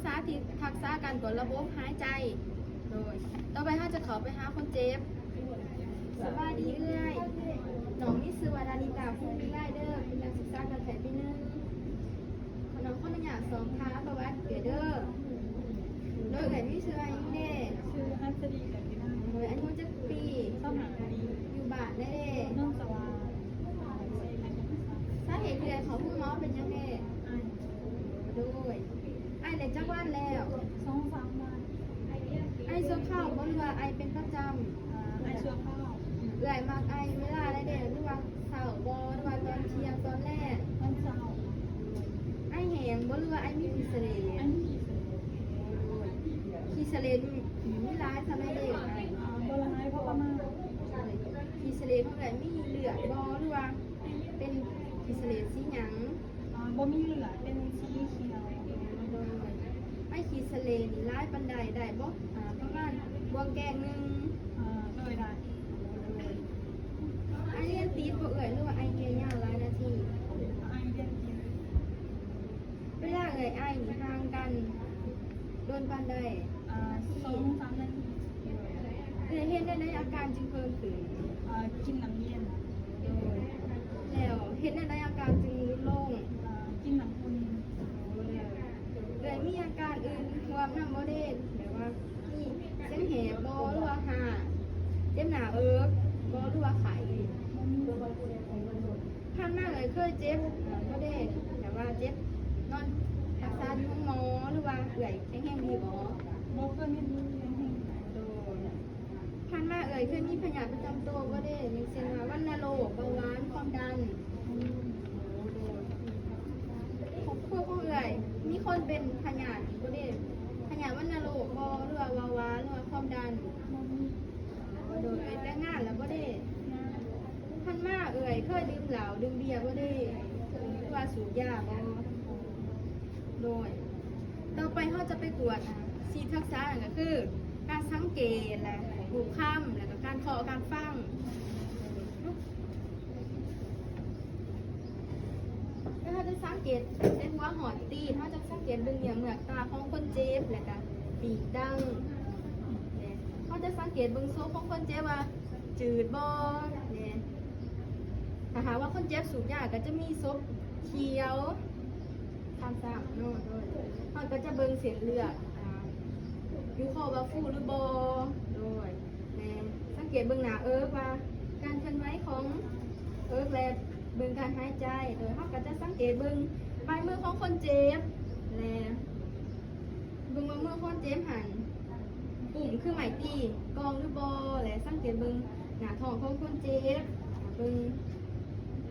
สาธิตทักษะการกดระบบหายใจโดยต่อไปเราจะขอไปหาคนเจ็บสวัสดีเอื้อยน้องมิสวาดานิตาภูมิไลเดอร์เป็นนักศึกษาการแพทย์ปีหนึ่งน้องคนอยากสอบท้าประวัติเกิดเด้อโดยแพทย์มิสวายังเด้ชื่ออัศดีกับพี่น้าโดยอายุจักปีเข้าหาดีอยู่บ้านได้เด้น้องสวาสาเหตุคือเขาพูดม้อเป็นยังไงด้วยไอในจักวันแล้ว2-3 วันไอโซข้าวบนว่าไอเป็นประจไอเชื่อข้าวำเอื่อยมากไอเวลาได้เด็หรือว่าเสาร์บอหรือว่าตอนเที่ยงตอนแรกวันเสาร์ไอแหงบนว่าไอมีพิเศษพิเศษมีร้ายทำให้เด็กไอโบราณเพราะว่ามาพิเศษเมื่อไหร่มีเหลือดบอหรือว่าเป็นพิเศษสีหยังบ่มีเหลือเป็นสีเขียวไอพิเศษนี่ร้ายปันใดได้บ่ประมาณบวงแกงนึงโดยได้ไอเรียนตีบ่เอื่อยหรือว่าไอเกียร์ยาวหลายนาทีไอเรียนกินเวลาเอื่อยไอนี่ห่างกันโดนปันใด2-3 นาทีเอื่อยเห็นได้อาการจึงเพิ่มขึ้นกินน้ำเย็นแล้วเห็นได้อาการจึงลดลงกินน้ำอุ่นเอื่อยมีอาการอื่นรวมน้ำบ่เด่นแบบว่ามีเส้นแหบบอหรือว่าหาเจ็บหนาบหรือว่าไข่ข้างหน้าเลยเคยเจ็บบ่เด่นแต่ว่าเจ็บนอนรักษาอยู่ห้องหมอหรือว่าเอื่อยแข็งๆดีบ่เคยมีผ่านมาเคยมีพยาธิประจำตัวบ่ได้อย่างเช่นว่าวัณโรคเบาหวานความดันพวกมีคนเป็นพยาธิบ่ได้พยาธิวัณโรคบ่หรือว่าเบาหวานหรือว่าความดันโดยแต่งงานแล้วบ่ได้ผ่านมาเคยดื่มเหล้าดื่มเบียร์บ่ได้ว่าสูบยาบ่โดยต่อไปเราจะไปตรวจสีทักษะนั่นก็คือการสังเกตและหูข้ามแล้วก็การเคาะการฟังแล้วเราจะสังเกตในหัวหอดตีเราจะสังเกตเบื้องเหนือกตาของคนเจ็บแล้วก็ปีกดังเขาจะสังเกตเบื้องโซ่ของคนเจ็บว่าจืดบ่เนี่ยถ้าหากว่าคนเจ็บสูบยาก็จะมีซบเขียวตามสามโน่ด้วยเขาก็จะเบื้องเสียเลือดยูคอบาฟูหรือโบโดยสังเกตเบื้องหน้าว่าการเคลื่อนไหวของและเบื้องการหายใจโดยเขาก็จะสังเกตเบื้องปลายมือของคนเจ็บและเบื้องมือคนเจ็บหันปุ่มคือหมายตีกองหรือโบและสังเกตเบื้องหน้าท้องของคนเจ็บเบื้อง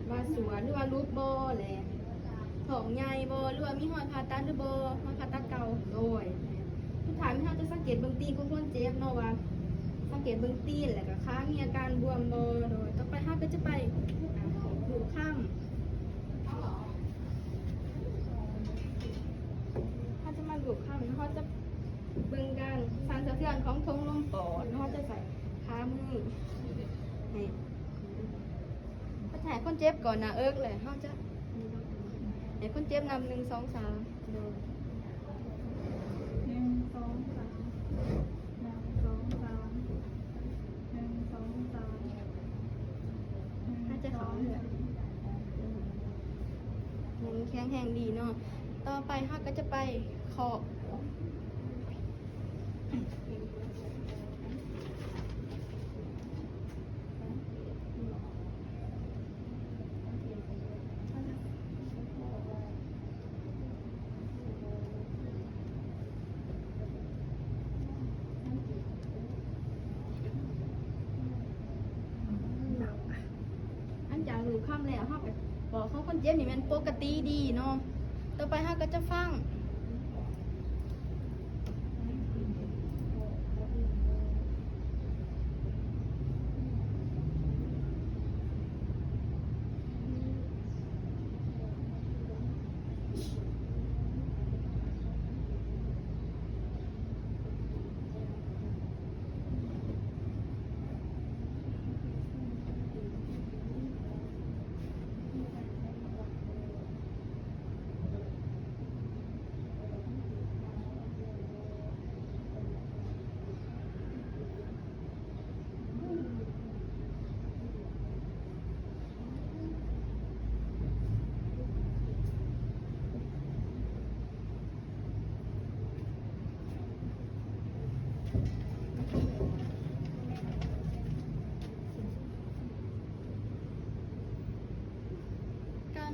ว่าสวนหรือว่ารูปโบและท้องใหญ่โบหรือว่ามีหอยผ่าตัดหรือโบหอยผ่าตัดเก่าโดยทุกท่านที่เราจะสังเกตเบื้องตีของคนเจ็บเนาะว่าสังเกตเบื้องตีนแล้วก็ขามีอาการบวมโบโดยต่อไปเราก็จะไปดูข้ามถ้าจะมาดูข้ามเขาจะเบื้องการสั่นสะเทือนของทงลมปอดเขาจะใส่ขามือนี่เขาถ่ายคนเจ็บก่อนนะเลยเขาจะให้คนเจ็บนำ1, 2, 3ดูแข็งแรงดีเนาะต่อไปเขาก็จะไปขอบอันจากหลูข้ามแล้วเขาไปบอกเขาคนเจ็บนี่มันปกติดีเนาะต่อไปเขาก็จะฟัง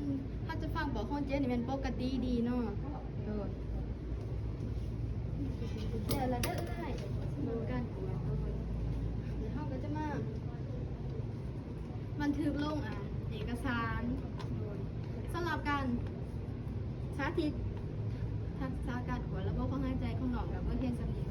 มันถ้าจะฟังบอกคนเจ็บนี่มันปกติดีเนาะโดดเดี๋ยวเราได้ดูการตรวจเดี๋ยวเขาก็จะมาบันทึกลงเอกสารสำหรับการสาธิตทักษะการตรวจระบบการหายใจของน้องกับเพื่อนสนิท